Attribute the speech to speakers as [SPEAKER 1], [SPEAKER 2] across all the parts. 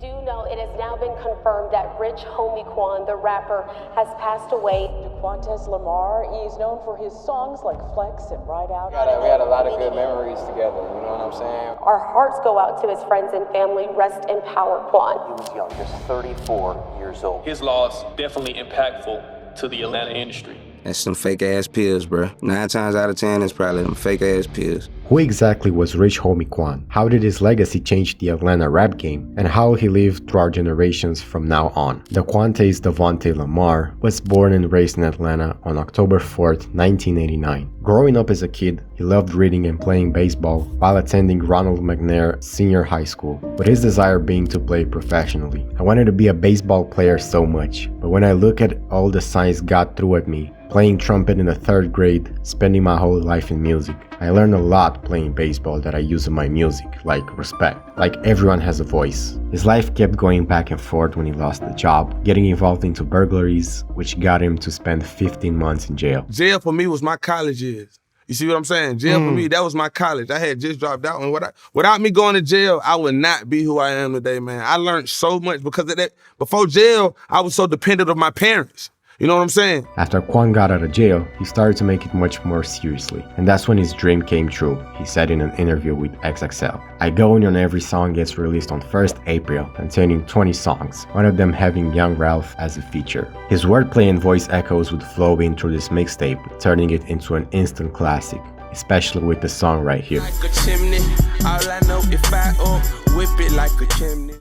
[SPEAKER 1] do know it has now been confirmed that Rich Homie Quan, the rapper, has passed away.
[SPEAKER 2] Dequantes Lamar, he's known for his songs like Flex and Ride Out.
[SPEAKER 3] We had a lot of good memories together, you know what I'm saying?
[SPEAKER 1] Our hearts go out to his friends and family. Rest in power, Quan.
[SPEAKER 2] He was young, just 34 years old.
[SPEAKER 4] His loss definitely impactful to the Atlanta industry.
[SPEAKER 5] That's some fake-ass pills, bro. 9 times out of 10, it's probably them fake-ass pills.
[SPEAKER 6] Who exactly was Rich Homie Quan? How did his legacy change the Atlanta rap game? And how he lived through our generations from now on? Dequantes Devontay Lamar was born and raised in Atlanta on October 4th, 1989. Growing up as a kid, he loved reading and playing baseball while attending Ronald McNair Senior High School, with his desire being to play professionally. I wanted to be a baseball player so much, but when I look at all the signs God threw at me, playing trumpet in the 3rd grade, spending my whole life in music, I learned a lot playing baseball that I use in my music, like respect. Like everyone has a voice. His life kept going back and forth when he lost the job, getting involved into burglaries, which got him to spend 15 months in jail.
[SPEAKER 7] Jail for me was my college years. You see what I'm saying? Jail for me, that was my college. I had just dropped out. And without me going to jail, I would not be who I am today, man. I learned so much because of that. Before jail, I was so dependent of my parents. You know what I'm saying?
[SPEAKER 6] After Quan got out of jail, he started to make it much more seriously. And that's when his dream came true, he said in an interview with XXL. I go in on every song gets released on 1st April, containing 20 songs, one of them having Young Ralph as a feature. His wordplay and voice echoes would flow in through this mixtape, turning it into an instant classic, especially with the song right here.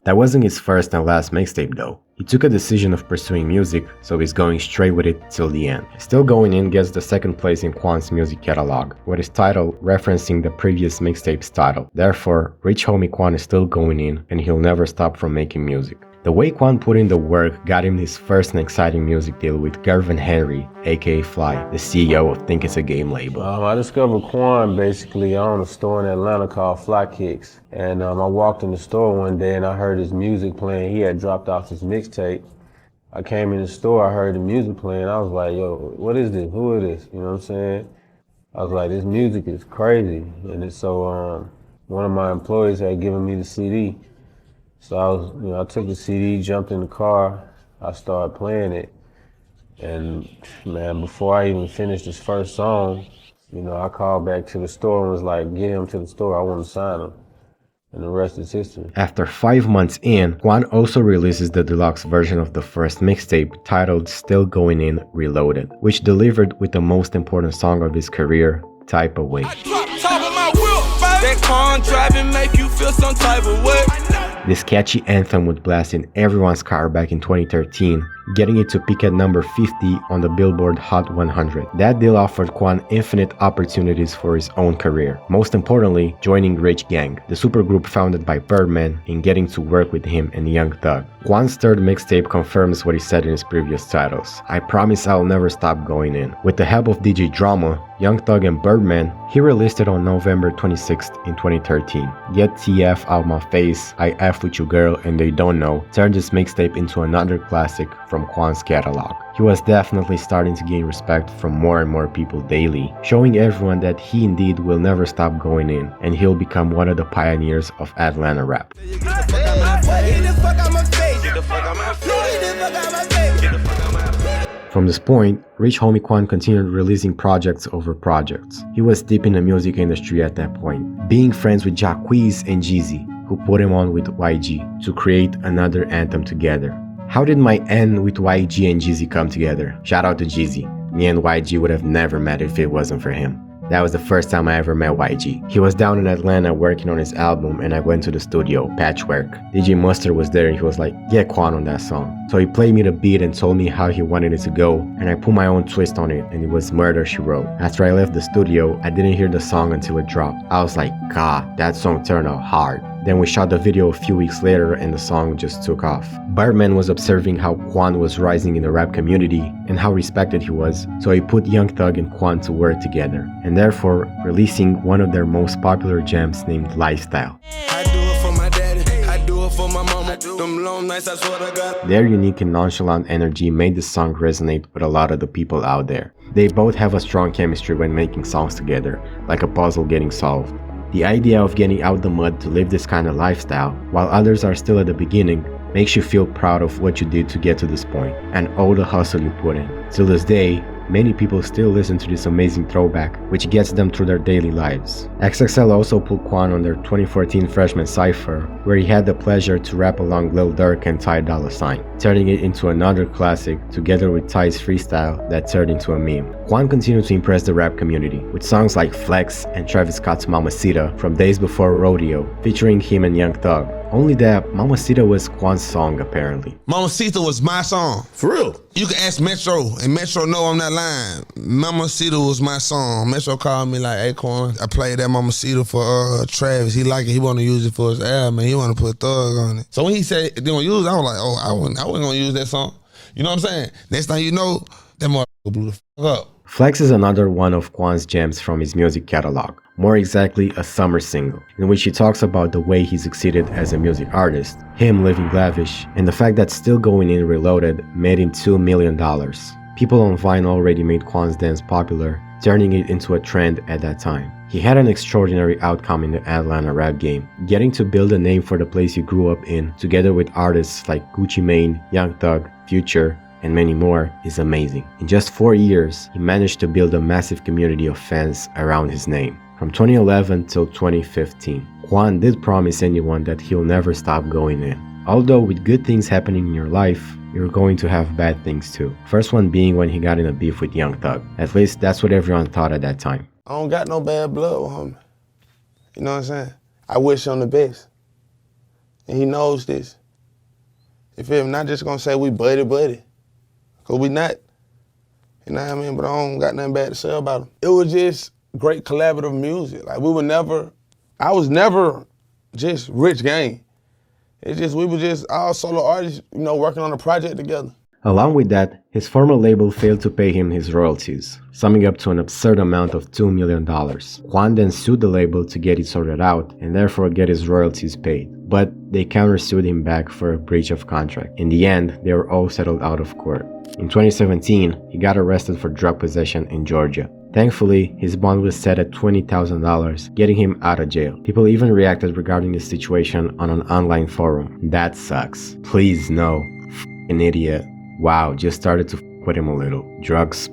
[SPEAKER 6] That wasn't his first and last mixtape though. He took a decision of pursuing music, so he's going straight with it till the end. Still Going In gets the 2nd place in Quan's music catalog, with his title referencing the previous mixtape's title. Therefore, Rich Homie Quan is still going in, and he'll never stop from making music. The way Quan put in the work got him his first and exciting music deal with Gervin Henry, aka Fly, the CEO of Think It's a Game label.
[SPEAKER 8] I discovered Quan basically. I own a store in Atlanta called Fly Kicks. And I walked in the store one day and I heard his music playing. He had dropped off his mixtape. I came in the store, I heard the music playing. I was like, yo, what is this? Who is this? You know what I'm saying? I was like, this music is crazy. And so one of my employees had given me the CD. So I took the CD, jumped in the car, I started playing it. And man, before I even finished this first song, I called back to the store and was like, get him to the store, I want to sign him. And the rest is history.
[SPEAKER 6] After 5 months in, Quan also releases the deluxe version of the first mixtape titled Still Going In Reloaded, which delivered with the most important song of his career, Type of Way. This catchy anthem would blast in everyone's car back in 2013, getting it to peak at number 50 on the Billboard Hot 100. That deal offered Quan infinite opportunities for his own career, most importantly, joining Rich Gang, the supergroup founded by Birdman, and getting to work with him and Young Thug. Quan's 3rd mixtape confirms what he said in his previous titles. I promise I'll never stop going in. With the help of DJ Drama, Young Thug and Birdman, he released it on November 26th in 2013. Get TF Out My Face, I F With You Girl and They Don't Know turned this mixtape into another classic from Quan's catalog. He was definitely starting to gain respect from more and more people daily, showing everyone that he indeed will never stop going in, and he'll become one of the pioneers of Atlanta rap. From this point, Rich Homie Quan continued releasing projects over projects. He was deep in the music industry at that point, being friends with Jacquees and Jeezy, who put him on with YG to create another anthem together. How did my N with YG and Jeezy come together? Shout out to Jeezy. Me and YG would have never met if it wasn't for him. That was the first time I ever met YG. He was down in Atlanta working on his album and I went to the studio, Patchwork. DJ Mustard was there and he was like, get Quan on that song. So he played me the beat and told me how he wanted it to go, and I put my own twist on it and it was Murder, She Wrote. After I left the studio, I didn't hear the song until it dropped. I was like, God, that song turned out hard. Then we shot the video a few weeks later and the song just took off. Birdman was observing how Quan was rising in the rap community and how respected he was, so he put Young Thug and Quan to work together, and therefore releasing one of their most popular jams named Lifestyle. Their unique and nonchalant energy made the song resonate with a lot of the people out there. They both have a strong chemistry when making songs together, like a puzzle getting solved. The idea of getting out the mud to live this kind of lifestyle, while others are still at the beginning, makes you feel proud of what you did to get to this point, and all the hustle you put in. Till this day, many people still listen to this amazing throwback, which gets them through their daily lives. XXL also put Quan on their 2014 Freshman Cypher, where he had the pleasure to rap along Lil Durk and Ty Dolla $ign, turning it into another classic together with Ty's freestyle that turned into a meme. Quan continued to impress the rap community, with songs like Flex and Travis Scott's Mamacita from Days Before Rodeo, featuring him and Young Thug. Only that Mamacita was Quan's song apparently.
[SPEAKER 7] Mamacita was my song. For real? You can ask Metro, and Metro know I'm not lying. Mamacita was my song. Metro called me like, hey Quan, I played that Mamacita for Travis. He like it, he wanna use it for his album, and he wanna put Thug on it. So when he said they gonna use it, I was like, oh, I wasn't gonna use that song. You know what I'm saying? Next thing you know, that motherfucker blew the fuck up.
[SPEAKER 6] Flex is another one of Quan's gems from his music catalog, more exactly a summer single, in which he talks about the way he succeeded as a music artist, him living lavish, and the fact that Still Going In Reloaded made him $2 million. People on Vine already made Quan's dance popular, turning it into a trend at that time. He had an extraordinary outcome in the Atlanta rap game, getting to build a name for the place he grew up in, together with artists like Gucci Mane, Young Thug, Future, and many more, is amazing. In just 4 years, he managed to build a massive community of fans around his name. From 2011 till 2015, Quan did promise anyone that he'll never stop going in. Although with good things happening in your life, you're going to have bad things too. First one being when he got in a beef with Young Thug. At least that's what everyone thought at that time.
[SPEAKER 7] I don't got no bad blood with him. You know what I'm saying? I wish him the best. And he knows this. You feel me? Not just gonna say we buddy. Cause we not. You know what I mean? But I don't got nothing bad to say about him. It was just great collaborative music. Like I was never just Rich Gang. It's just, we were just all solo artists, you know, working on a project together.
[SPEAKER 6] Along with that, his former label failed to pay him his royalties, summing up to an absurd amount of $2 million. Quan then sued the label to get it sorted out and therefore get his royalties paid, but they countersued him back for a breach of contract. In the end, they were all settled out of court. In 2017, he got arrested for drug possession in Georgia. Thankfully, his bond was set at $20,000, getting him out of jail. People even reacted regarding the situation on an online forum. That sucks. Please no. An idiot. Wow, just started to with him a little. Drugs.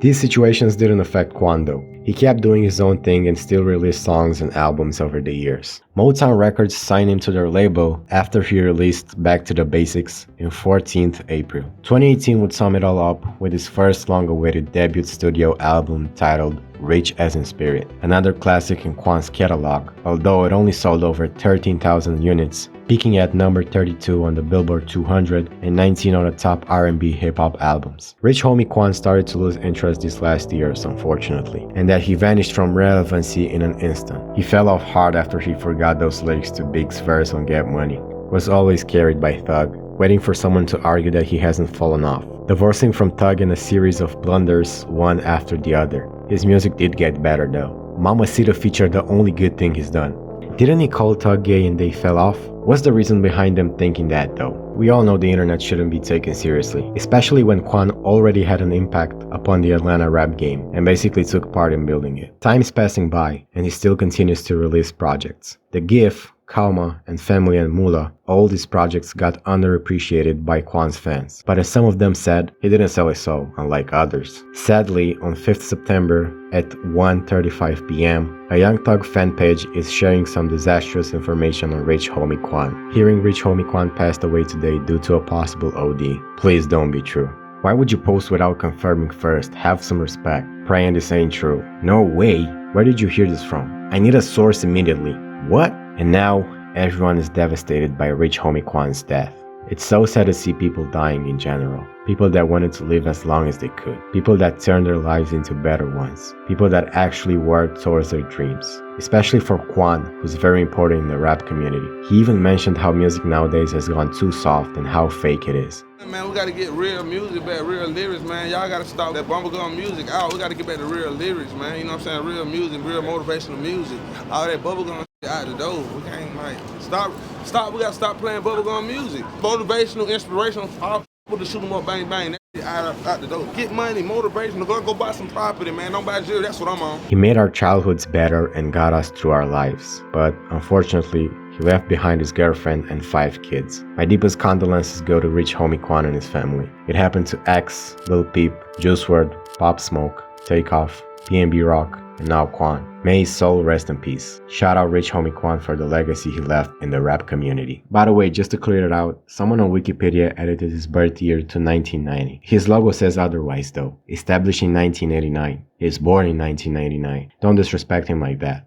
[SPEAKER 6] These situations didn't affect Quan though. He kept doing his own thing and still released songs and albums over the years. Motown Records signed him to their label after he released Back to the Basics in 14th April. 2018 would sum it all up with his first long-awaited debut studio album titled Rich as in Spirit, another classic in Quan's catalog, although it only sold over 13,000 units, peaking at number 32 on the Billboard 200 and 19 on the top R&B hip-hop albums. Rich Homie Quan started to lose interest these last years, unfortunately, and that he vanished from relevancy in an instant. He fell off hard after he forgot those lyrics to Big's verse on Get Money. Was always carried by Thug, waiting for someone to argue that he hasn't fallen off. Divorcing from Thug in a series of blunders, one after the other. His music did get better though. Mamacita featured the only good thing he's done. Didn't he call Thug gay and they fell off? What's the reason behind them thinking that though? We all know the internet shouldn't be taken seriously, especially when Quan already had an impact upon the Atlanta rap game and basically took part in building it. Time's passing by and he still continues to release projects. The GIF, Kalma, and Family and Mula, all these projects got underappreciated by Quan's fans. But as some of them said, he didn't sell his soul, unlike others. Sadly, on 5th September at 1:35 p.m., a Young Thug fan page is sharing some disastrous information on Rich Homie Quan. Hearing Rich Homie Quan passed away today due to a possible OD. Please don't be true. Why would you post without confirming first? Have some respect. Praying this ain't true. No way. Where did you hear this from? I need a source immediately. What? And now, everyone is devastated by Rich Homie Quan's death. It's so sad to see people dying in general. People that wanted to live as long as they could. People that turned their lives into better ones. People that actually worked towards their dreams. Especially for Quan, who's very important in the rap community. He even mentioned how music nowadays has gone too soft and how fake it is.
[SPEAKER 7] Man, we gotta get real music back, real lyrics, man. Y'all gotta stop that bubblegum music out. We gotta get back to real lyrics, man. You know what I'm saying? Real music, real motivational music. All that bubblegum shit out the door. We can't, like, stop. We gotta stop playing bubblegum music. Motivational, inspirational, all to shoot them up, bang, bang, that shit out the door. Get money, motivation, go buy some property, man. Don't buy jewelry, that's what I'm on.
[SPEAKER 6] He made our childhoods better and got us through our lives, but unfortunately, he left behind his girlfriend and 5 kids. My deepest condolences go to Rich Homie Quan and his family. It happened to X, Lil Peep, Juice WRLD, Pop Smoke, Takeoff, PNB Rock, and now Quan. May his soul rest in peace. Shout out Rich Homie Quan for the legacy he left in the rap community. By the way, just to clear it out, someone on Wikipedia edited his birth year to 1990. His logo says otherwise though. Established in 1989. He was born in 1999. Don't disrespect him like that.